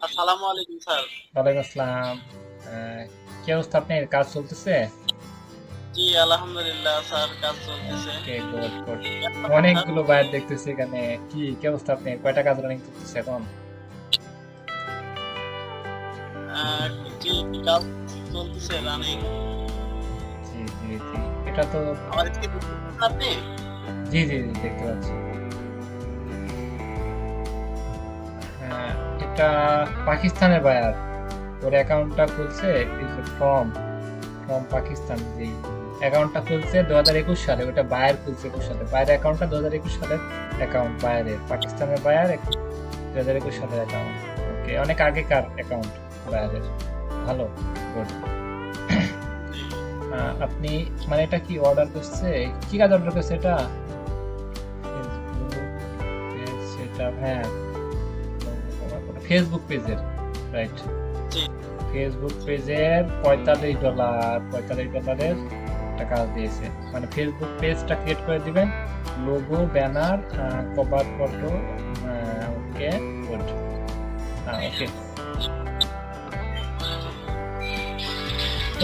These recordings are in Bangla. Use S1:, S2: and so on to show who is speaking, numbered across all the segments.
S1: আসসালামু আলাইকুম স্যার।
S2: ওয়ালাইকুম আসসালাম। কি অবস্থা, আপনার কাজ চলতেছে?
S1: জি আলহামদুলিল্লাহ স্যার, কাজ চলতেছে।
S2: ওকে, গুড গুড।
S1: কেমন আছেন স্যার?
S2: অনেকগুলো বাইর দেখতেছি এখানে। কি অবস্থা, আপনি কয়টা কাজ রানিং করতেছে এখন?
S1: জি কাজ চলতেছে রানিং।
S2: জি জি জি, এটা তো।
S1: আমার কি বুঝতে আপনি?
S2: জি জি জি, দেখতে পাচ্ছি। হ্যাঁ, এটা পাকিস্তানের বায়ার। ওর অ্যাকাউন্টটা খুলছে ফ্রম ফ্রম পাকিস্তান। যে অ্যাকাউন্টটা খুলছে 2021 সালে, ওটা বায়ার খুলছে 21 সালে। বায়ার অ্যাকাউন্টটা 2021 সালের অ্যাকাউন্ট, বায়ারের, পাকিস্তানের বায়ার 2021 সালের অ্যাকাউন্ট। ওকে, অনেক আগেকার অ্যাকাউন্ট বায়ারের। ভালো, গুড।
S1: জি
S2: আপনি মানে এটা কি অর্ডার করছে? কি কাজ অর্ডার করছে এটা? ফেসবুক পেজ সেটা, হ্যাঁ। ফেসবুক পেজের, রাইট।
S1: জি
S2: ফেসবুক পেজের $45 একটা কাজ দিয়েছে। মানে ফেসবুক পেজটা ক্রিয়েট করে দিবেন, লোগো, ব্যানার, কভার ফটো। ওকে, গুড। ওকে,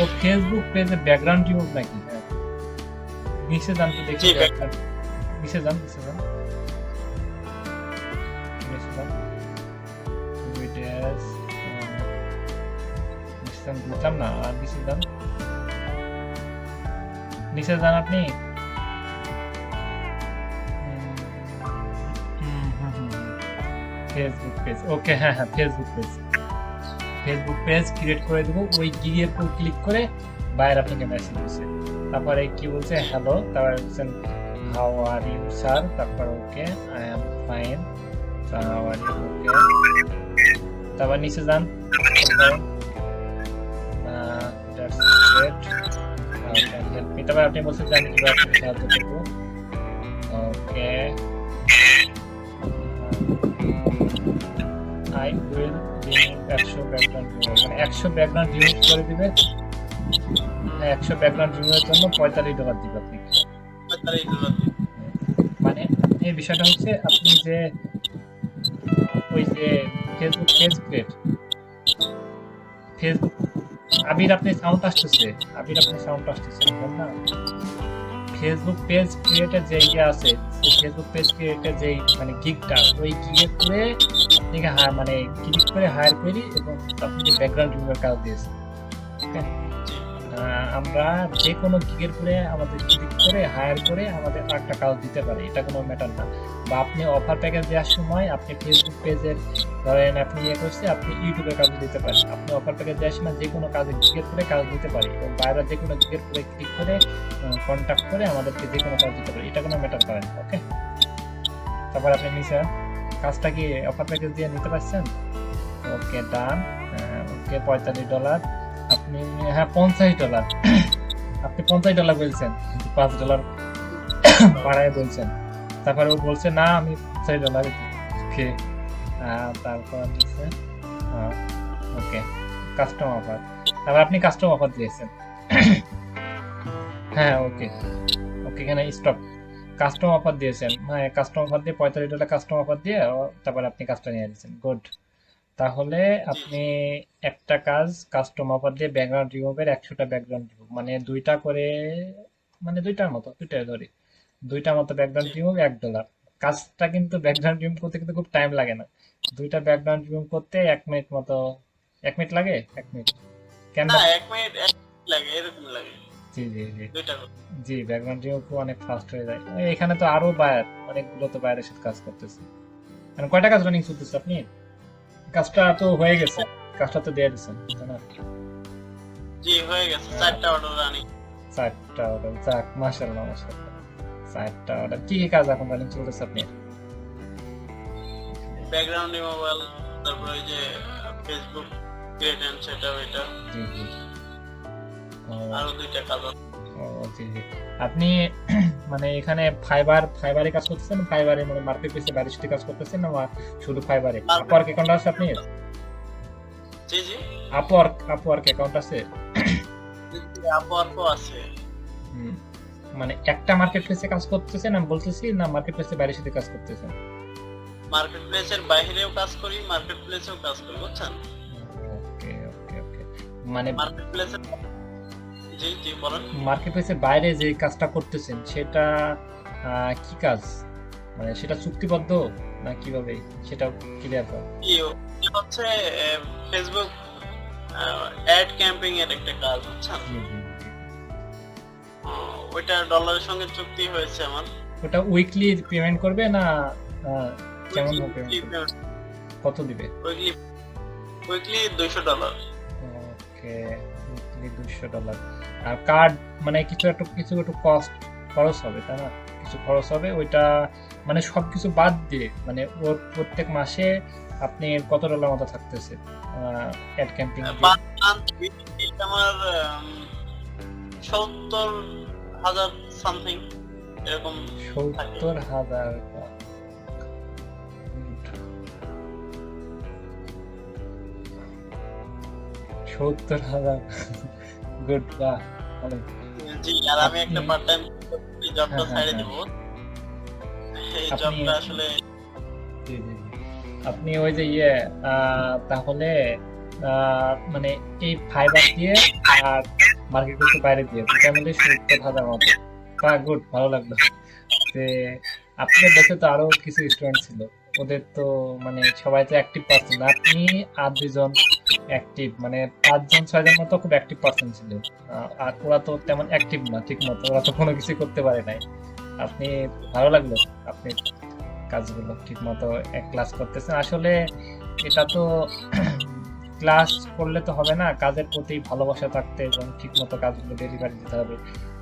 S2: ও ফেসবুক পেজে ব্যাকগ্রাউন্ড রিমুভ নাকি? হ্যাঁ, নিচে যান তো দেখি
S1: জি
S2: ব্যাকগ্রাউন্ড। নিচে যান, নিচে যান, নিচে যান। ভিডিওস, নিচে যান, বুঝলাম না। আর নিচে যান, নিচে যান আপনি। ফেসবুক পেজ, ওকে, হ্যাঁ হ্যাঁ, Facebook page. Facebook page create করে দেবো, ওই গিগের উপর ক্লিক করে বাইরে আপনাকে মেসেজ দিচ্ছে। তারপরে কি বলছে? হ্যালো। তারপরে বলছেন হাউ আর ইউ স্যার। তারপর okay, I am fine. How are you? Okay. তারপর নিচে যান, that's great, how can help me. তারপর আপনি বলছেন যে আমি কিভাবে আপনাকে সাহায্য করবো। Okay, I will remove 100 background remove, মানে 100 ব্যাকগ্রাউন্ড রিমুভ করে দিবে। হ্যাঁ, 100 ব্যাকগ্রাউন্ড রিমুভের জন্য $45 দিবে আপনাকে।
S1: $45 দিন।
S2: মানে এই বিষয়টা হচ্ছে, আপনি যে ওই যে ফেসবুক পেজ ক্রিয়েট, ফেসবুক, আবির আপনি সাউন্ড আসতেছে, আবির আপনি সাউন্ড আসতেছে, বুঝলেন না? ফেসবুক পেজ ক্রিয়েটের যে ইয়ে আছে, ফেসবুক পেজ ক্রিয়েটের যে মানে গিগটা, ওই গিগের করে আপনাকে মানে ক্লিক করে হায়ার করি, এবং আপনি যে ব্যাকগ্রাউন্ড রিমুভের কাজ দিয়েছে। ওকে,
S1: জি
S2: আমরা যে কোনো গিগের করে আমাদের ক্লিক করে হায়ার করে আমাদের একটা কাজ দিতে পারে, এটা কোনো ম্যাটার না। বা আপনি অফার প্যাকেজ দেওয়ার সময় আপনি ফেসবুক পেজের, ধরেন আপনি ইয়ে করছে, আপনি ইউটিউবের কাজ দিতে পারেন। আপনি অফার প্যাকেজ দেওয়ার সময় যে কোনো কাজে গিগের করে কাজ দিতে পারে, এবং বাইরে যে কোনো গিগের করে ক্লিক করে কন্ট্যাক্ট করে আমাদেরকে যে কোনো কাজ দিতে পারে, এটা কোনো ম্যাটার করে না। ওকে, তারপর আপনি নিচে কাজটা কি অফার প্যাকেজ দিয়ে নিতে পারছেন? ওকে, ডান। ওকে, $45। আপনি, হ্যাঁ, $50। আপনি $50 বলছেন, কিন্তু $5 বাড়ায় বলছেন। তারপরে ও বলছে না, আমি $50 ওকে। তারপর দিচ্ছে ওকে, কাস্টম অফার। তারপর আপনি কাস্টম অফার দিয়েছেন। হ্যাঁ, ওকে ওকে, এখানে স্টপ। কাস্টম অফার দিয়েছেন, হ্যাঁ, কাস্টম অফার দিয়ে $45 কাস্টম অফার দিয়ে তারপর আপনি কাজটা নিয়ে দিয়েছেন, গুড। তাহলে
S1: জি
S2: আপনি একটা কাজ কাস্টম অফার দিয়ে ব্যাকগ্রাউন্ড রিমুভের 100টা ব্যাকগ্রাউন্ড রিমুভ, মানে দুইটা করে, মানে দুইটার মতো, দুইটাই ধরি, দুইটা মতো
S1: জি।
S2: Background remove $1। কাজটা কিন্তু ব্যাকগ্রাউন্ড রিমুভ করতে কিন্তু খুব টাইম লাগে না। দুইটা ব্যাকগ্রাউন্ড রিমুভ করতে 1 মিনিট মতো। 1 মিনিট লাগে, 1 মিনিট।
S1: না
S2: ক্যানভা,
S1: 1 মিনিট লাগে, এরকম লাগে।
S2: জি জি জি
S1: দুইটা করে।
S2: জি, ব্যাকগ্রাউন্ড রিমুভ অনেক ফাস্ট হয়ে যায়। এখানে তো আরো বায়ার, অনেকগুলো তো বায়ারের সাথে কাজ করতেছে। মানে কয়টা কাজ রানিং চলতেছে আপনি? কাজটা তো হয়ে গেছে, কাজটা তো দিয়ে দিচ্ছেন, তাই না?
S1: জি হয়ে গেছে,
S2: আহ,
S1: 4টা অর্ডার রানিং।
S2: 4টা অর্ডার, যাক, মাশাআল্লাহ মাশাআল্লাহ। 4টা অর্ডার, কি কি কাজ এখন রানিং চলতেছে আপনি?
S1: ব্যাকগ্রাউন্ড রিমুভাল, তারপর ওই যে ফেসবুক ক্রিয়েট এন্ড সেটআপ এটা,
S2: জি জি, ও,
S1: আরো 2টা কাজ আছে।
S2: ও, জি জি। আপনি মানে এখানে ফাইবারে কাজ করতেছেন? ফাইবারে মানে মার্কেট প্লেসে বাইরের সাথে কাজ করতেছেন, না শুধু ফাইবারে?
S1: মার্কেট।
S2: আপওয়ার্ক অ্যাকাউন্ট আছে আপনি?
S1: জি জি।
S2: আপওয়ার্ক অ্যাকাউন্ট আছে?
S1: আপওয়ার্কও আছে।
S2: হুম, মানে একটা মার্কেট প্লেসে কাজ করতেছেন আমি বলতেছি, না মার্কেট প্লেসে বাইরের সাথে কাজ করতেছেন?
S1: মার্কেট প্লেসের বাইরেও কাজ করি, মার্কেট প্লেসেও কাজ করি, বুঝছেন?
S2: ওকে ওকে ওকে, মানে
S1: মার্কেট প্লেসে, জি জি বলেন।
S2: মার্কেট প্লেসের বাইরে যে কাজটা করতেছেন সেটা কি কাজ, মানে সেটা চুক্তিবদ্ধ না কিভাবে, সেটা ক্লিয়ার কর।
S1: কি হচ্ছে ফেসবুক অ্যাড ক্যাম্পিং এর একটা কাজ, বুঝছেন?
S2: জি জি জি।
S1: ওইটা ডলারের সঙ্গে চুক্তি হয়েছে আমার।
S2: ওটা উইকলি পেমেন্ট করবে না কেমন
S1: উইকলি
S2: পেমেন্ট করবে, কত দিবে?
S1: Weekly weekly $200।
S2: ওকে, উইকলি $200। আর কার্ড মানে কিছু একটু কস্ট খরচ হবে তাই না, কিছু খরচ হবে ওইটা, মানে সবকিছু বাদ দিয়ে মানে ওর প্রত্যেক মাসে আপনি কত ডলার মতো থাকতেছে অ্যাড ক্যাম্পিং দিয়ে?
S1: আমার 70,000 সামথিং এরকম থাকে।
S2: 70,000। 70,000, গুড, বাহ, ভালো।
S1: জি, আর আমি একটা
S2: আপনি
S1: পার্ট টাইম জবটা
S2: হ্যাঁ হ্যাঁ
S1: ছেড়ে
S2: হ্যাঁ,
S1: দিব। এই
S2: আপনি
S1: জবটা আসলে
S2: জি জি জি। আপনি ওই যে তাহলে মানে এই ফাইবার দিয়ে আর মার্কেট প্লেসের বাইরে দিয়ে দুটার মধ্যে 70,000 মতো, তা গুড, ভালো লাগলো যে আপনাদের দেশে তো আরো কিছু স্টুডেন্ট ছিল, ওদের তো মানে সবাই তো অ্যাক্টিভ পারসন না, আপনি আর দুজন অ্যাক্টিভ, মানে 5-6 জন মতো খুব অ্যাক্টিভ পারসন ছিল। আর ওরা তো তেমন অ্যাক্টিভ না ঠিক মতো, ওরা তো কোনো কিছু করতে পারে নাই। আপনি, ভালো লাগলো আপনি কাজগুলো ঠিক মতো ক্লাস করতেছেন। আসলে এটা তো ক্লাস করলে তো হবে না, কাজের প্রতি ভালোবাসা থাকতে এবং ঠিক মতো কাজগুলো ডেলিভারি দিতে হবে।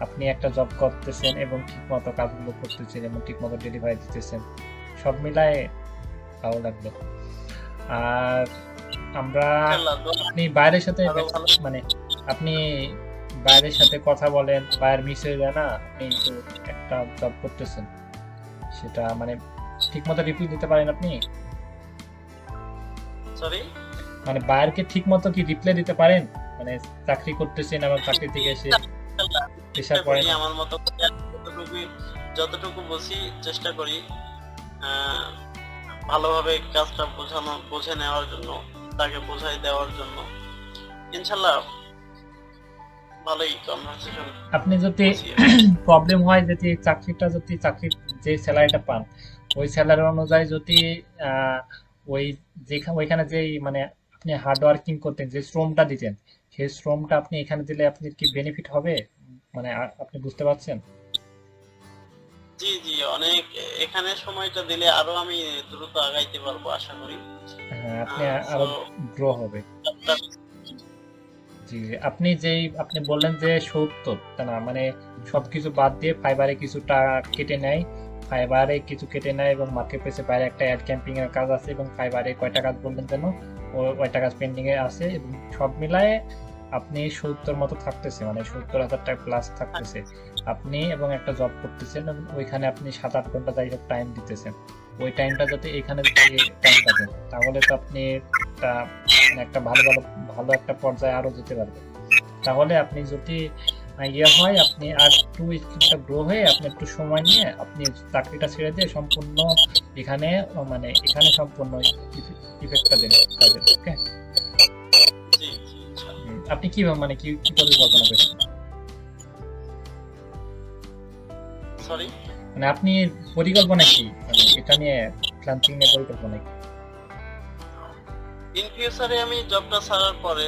S2: আপনি একটা জব করতেছেন এবং ঠিক মতো কাজগুলো করতেছেন এবং ঠিক মতো ডেলিভারি দিতেছেন, সব মিলায়ে ভালো লাগলো। আর আমরা,
S1: ইনশাআল্লাহ
S2: আপনি বাইরের সাথে
S1: আরো ভালো।
S2: মানে আপনি বাইরের সাথে কথা বলেন, বাইরে মিস হয়ে যায় না, আপনি তো একটা জব করতেছেন, সেটা মানে ঠিক মতো রিভিউ দিতে পারেন আপনি,
S1: সরি,
S2: মানে বাইরকে ঠিক মতো কি রিপ্লাই দিতে পারেন, মানে চাকরি করতেছেন আবার চাকরি থেকে এসে প্রেশার পড়ে না?
S1: আমার মতো করে যতটুকু বুঝি চেষ্টা করি ভালোভাবে কাজটা বুঝে নেওয়ার জন্য, তাকে বোঝাই দেওয়ার জন্য। ইনশাল্লাহ ভালোই কনভারসেশন।
S2: আপনি যদি প্রবলেম হয় যদি চাকরির যে স্যালারিটা পান ওই স্যালারি অনুযায়ী যদি ওই ওইখানে যেই মানে আপনি হার্ড ওয়ার্কিং করতেন, যে শ্রমটা দিতেন, সেই শ্রমটা আপনি এখানে দিলে আপনি কি বেনিফিট হবে, মানে আপনি বুঝতে পারছেন?
S1: জি জি, অনেক এখানে সময়টা দিলে আরো আমি দ্রুত আগাইতে পারবো আশা করি।
S2: হ্যাঁ, আপনি আরো গ্রো হবে। জি, আপনি বললেন যে 70, তা না মানে সবকিছু বাদ দিয়ে ফাইবারে কিছুটা কেটে নেয়, ফাইবারে কিছু কেটে নেয় এবং মার্কেট প্লেসে বাইরে একটা অ্যাড ক্যাম্পিং এর কাজ আছে এবং ফাইবারে কয়টা কাজ বললেন যেন, ওইটা কাজ পেন্ডিং এ আছে এবং সব মিলায়ে আপনি 70 মতো থাকতেছে, মানে 70,000 টাকা প্লাস থাকতেছে আপনি, এবং একটা জব করতেছেন এবং ওইখানে আপনি 7-8 ঘন্টা যাই হোক টাইম দিতেছেন, ওই টাইমটা যাতে এখানে যদি টাইমটা দেন তাহলে তো আপনি একটা মানে একটা ভালো একটা পর্যায়ে আরো যেতে পারবেন। তাহলে আপনি যদি হয় আপনি আর একটু স্কিলটা গ্রো হয়ে আপনি একটু সময় নিয়ে আপনি চাকরিটা ছেড়ে দিয়ে সম্পূর্ণ এখানে মানে এখানে সম্পূর্ণ ইফেক্টটা দেন কাজের। ওকে,
S1: জি জি, ইনশাআল্লাহ।
S2: আপনি কি মানে কি কি পরিকল্পনা করছেন,
S1: সরি,
S2: মানে আপনি পরিকল্পনা কি, মানে এটা নিয়ে ফ্রিল্যান্সিং নিয়ে পরিকল্পনা কি?
S1: ইন ফিউচারে আমি জবটা ছাড়ার পরে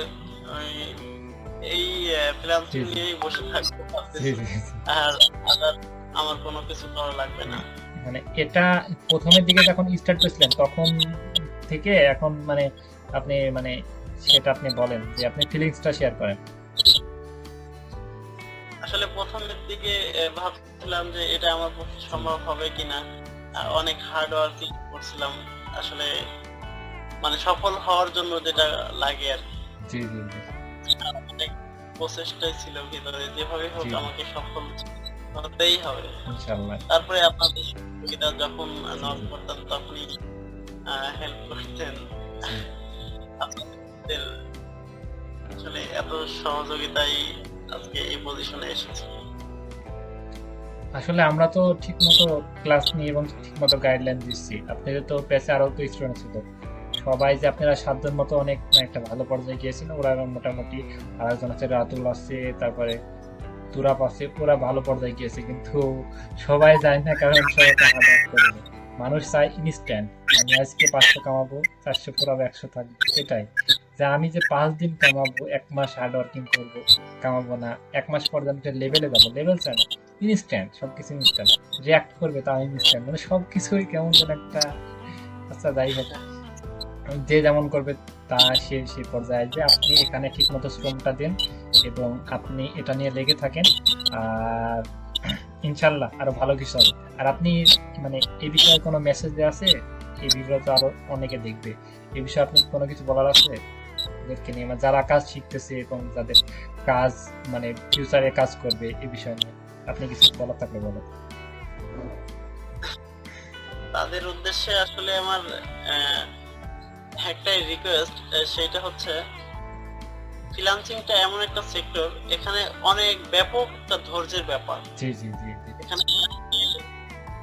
S1: এই ফ্রিল্যান্সিং নিয়েই বসে থাকতে
S2: জি
S1: পারতেছি,
S2: জি জি।
S1: আর আমার কোনো কিছু করা লাগবে না।
S2: মানে এটা প্রথমের দিকে যখন স্টার্ট করেছিলেন তখন থেকে এখন মানে আপনি মানে সেটা আপনি বলেন যে আপনি ফিলিংসটা শেয়ার করেন।
S1: আসলে প্রথমের দিকে ভাবছিলাম যে এটা আমার পক্ষে সম্ভব হবে কিনা, অনেক হার্ড ওয়ার্কিং করছিলাম আসলে, মানে সফল হওয়ার জন্য যেটা লাগে আর কি।
S2: জি জি জি
S1: অনেক প্রচেষ্টাই ছিল ভিতরে, যেভাবে হোক
S2: জি,
S1: আমাকে সফল হতেই হবে।
S2: ইনশাআল্লাহ।
S1: তারপরে আপনাদের সহযোগিতা যখন নক করতাম তখনই হেল্প করতেন।
S2: জি।
S1: আপনাদের আসলে এত সহযোগিতাই আজকে এই পজিশনে এসেছি।
S2: আসলে আমরা তো ঠিক মতো ক্লাস নিই এবং ঠিক মতো গাইডলাইন দিচ্ছি। আপনাদের তো পেছে আরো তো স্টুডেন্ট ছিল, সবাই যে আপনারা সাতজন মতো অনেক একটা ভালো পর্যায়ে গিয়েছেন, ওরা মোটামুটি আরেকজন আছে রাতুল আছে, তারপরে তুরাপ আছে, ওরা ভালো পর্যায়ে গিয়েছে, কিন্তু সবাই যায় না, কারণ সবাই তো হার্ড ওয়ার্ক করে। মানুষ চায় ইনস্ট্যান্ট, আমি আজকে 500 কামাবো, 400 পুরাবো, 100 থাকবে, এটাই। যে আমি যে 5 দিন কামাবো, 1 মাস হার্ড ওয়ার্কিং করবো, কামাবো না, 1 মাস পর আমি লেভেলে যাবো, লেভেল চায় না, ইনস্ট্যান্ট, সবকিছু ইনস্ট্যান্ট, রিয়াক্ট করবে তাও ইনস্ট্যান্ট, মানে সবকিছুই কেমন যেন একটা। আচ্ছা যাই হোক, যে যেমন করবে তা সে সেই পর্যায়ে আসবে। আপনি এখানে ঠিক মতো শ্রমটা দেন এবং আপনি এটা নিয়ে লেগে থাকেন, আর ইনশাল্লাহ আরো ভালো কিছু হবে। আর আপনি মানে এই বিষয়ে কোনো মেসেজ দেওয়া আছে? এই ভিডিও তো আরো অনেকে দেখবে, এই বিষয়ে আপনি কোনো কিছু বলার আছে ওদেরকে নিয়ে, মানে যারা কাজ শিখতেছে এবং যাদের কাজ মানে ফিউচারে কাজ করবে, এই বিষয় নিয়ে আপনি কিছু বলার থাকলে বলেন।
S1: তাদের উদ্দেশ্যে আসলে আমার একটাই রিকোয়েস্ট, সেটা হচ্ছে ফ্রিল্যান্সিংটা এমন একটা সেক্টর, এখানে অনেক ব্যাপক একটা ধৈর্যের ব্যাপার।
S2: জি জি জি জি
S1: এখানে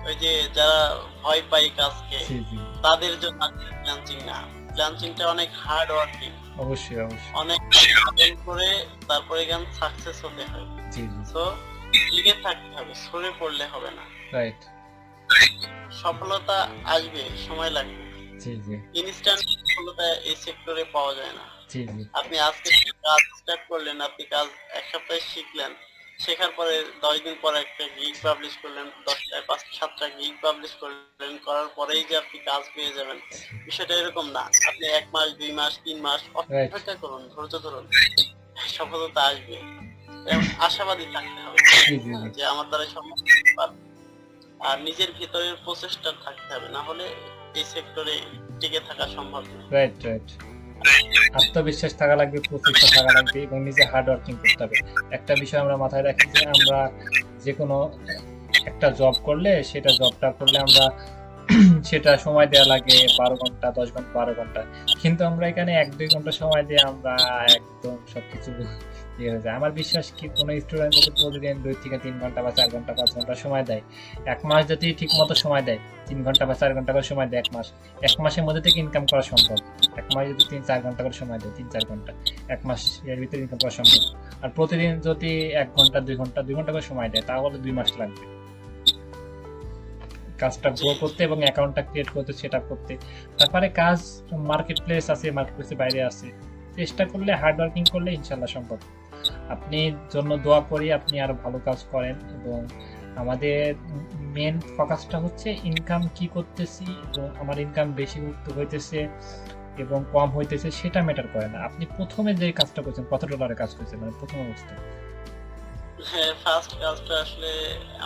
S1: ওই যে যারা ভয় পায় কাজকে,
S2: জি জি,
S1: তাদের জন্য ফ্রিল্যান্সিং না। ফ্রিল্যান্সিংটা অনেক হার্ড ওয়ার্কিং,
S2: অবশ্যই অবশ্যই,
S1: অনেক স্ট্রাগল করে তারপরে এখানে সাকসেস হতে হয়।
S2: জি জি,
S1: সো টিকে থাকতে হবে, সরে পড়লে হবে না।
S2: রাইট,
S1: সফলতা আসবে, সময় লাগবে।
S2: জি জি
S1: ইনস্ট্যান্ট সফলতা এই সেক্টরে পাওয়া যায় না।
S2: জি জি,
S1: আপনি আজকে কাজ স্টার্ট করলেন, আপনি কাজ এক সপ্তাহে শিখলেন, শেখার পরে 10 দিন পরে একটা গিগ পাবলিশ করলেন, 10টা 5-7টা গিগ পাবলিশ করলেন, করার পরেই যে আপনি কাজ পেয়ে যাবেন, বিষয়টা এরকম না। আপনি 1 মাস, 2 মাস, 3 মাস
S2: রাইট,
S1: অপেক্ষা করুন, ধৈর্য ধরুন, সফলতা আসবে। আশাবাদী থাকতে হবে,
S2: জি জি জি,
S1: যে আমার দ্বারা সম্ভব, আর নিজের ভিতরের প্রচেষ্টা থাকতে হবে, না হলে এই সেক্টরে টিকে থাকা সম্ভব নয়।
S2: রাইট রাইট, আত্মবিশ্বাস থাকা লাগবে, প্রচেষ্টা থাকা লাগবে এবং নিজে হার্ড ওয়ার্কিং করতে হবে। একটা বিষয় আমরা মাথায় রাখি যে আমরা যে কোনো একটা জব করলে, সেটা জবটা করলে আমরা সেটা সময় দেওয়া লাগে 12 ঘন্টা, 10 ঘন্টা, 12 ঘন্টা, কিন্তু আমরা এখানে 1-2 ঘন্টা সময় দিয়ে আমরা একদম সবকিছু ইয়ে হয়ে যায়। আমার বিশ্বাস কি কোনো স্টুডেন্ট যদি প্রতিদিন 2 থেকে 3 ঘন্টা বা 4 ঘন্টা 5 ঘন্টা সময় দেয়, 1 মাস যদি ঠিক মতো সময় দেয়, 3 ঘন্টা বা 4 ঘন্টা করে সময় দেয়, 1 মাস, 1 মাসের মধ্যে থেকে ইনকাম করা সম্ভব। 1 মাস যদি 3-4 ঘন্টা করে সময় দেয়, 3-4 ঘন্টা, 1 মাস এর ভিতরে ইনকাম করা সম্ভব। আর প্রতিদিন যদি 1 ঘন্টা 2 ঘন্টা 2 ঘন্টা করে সময় দেয়, তাহলে 2 মাস লাগবে কাজটা গ্রো করতে এবং অ্যাকাউন্টটা ক্রিয়েট করতে, সেট আপ করতে। তারপরে কাজ মার্কেট প্লেস আছে, মার্কেট প্লেসের বাইরে আছে, চেষ্টা করলে হার্ড ওয়ার্কিং করলে ইনশাল্লাহ সম্ভব। আপনি জন্য দোয়া করি আপনি আরো ভালো কাজ করেন, এবং আমাদের মেন ফোকাসটা হচ্ছে ইনকাম কি করতেছি, এবং আমার ইনকাম বেশি হইতেছে এবং কম হইতেছে সেটা ম্যাটার করে না। আপনি প্রথমে যে কাজটা করছেন, কত ডলারে কাজ করছেন, মানে প্রথম অবস্থায়?
S1: হ্যাঁ, ফার্স্ট কাজটা আসলে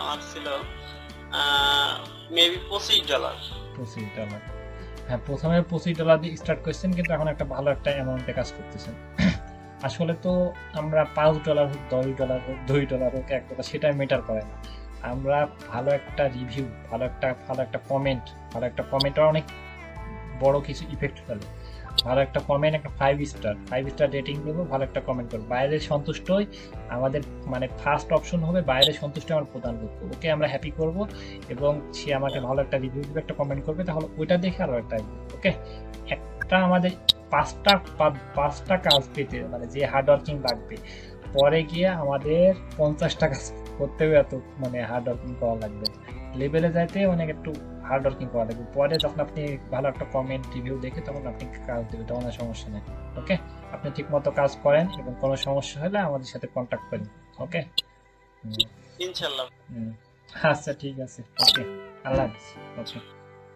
S1: আমার ছিল মেবি $25।
S2: $25। হ্যাঁ, প্রথমে $25 দিয়ে স্টার্ট করছেন, কিন্তু এখন একটা ভালো একটা অ্যামাউন্টে কাজ করতেছেন। আসলে তো আমরা $5 হোক, $10 হোক, $2 হোক, $1, সেটা ম্যাটার করে না। আমরা ভালো একটা রিভিউ, ভালো একটা কমেন্ট, ভালো একটা কমেন্ট অনেক বড় কিছু ইফেক্ট ফেলে। ভালো একটা কমেন্ট, একটা 5 স্টার রেটিং দেবো, ভালো একটা কমেন্ট করবো, বাইরের সন্তুষ্টই আমাদের মানে ফার্স্ট অপশন হবে, বাইরের সন্তুষ্ট আমার প্রধান লক্ষ্য। ওকে আমরা হ্যাপি করব এবং সে আমাকে ভালো একটা রিভিউ দিবে, একটা কমেন্ট করবে, তাহলে ওইটা দেখে আরো একটা ওকে। একটা আমাদের পাঁচটা কাজ পেতে মানে যে হার্ড ওয়ার্কিং লাগবে, পরে গিয়ে আমাদের 50টা কাজ করতে হবে, এত মানে হার্ড ওয়ার্কিং করা লাগবে। লেভেলে যাইতে অনেক একটু হার্ড ওয়ার্কিং করা লাগবে, পরে যখন আপনি ভালো একটা কমেন্ট রিভিউ দেখে তখন আপনি কাজ দেবে, তখন আর সমস্যা নেই। ওকে, আপনি ঠিক মতো কাজ করেন এবং কোনো সমস্যা হলে আমাদের সাথে কন্ট্যাক্ট করেন। ওকে,
S1: ইনশাল্লাহ।
S2: আচ্ছা ঠিক আছে, ওকে, আল্লাহ হাফিজ। ওকে।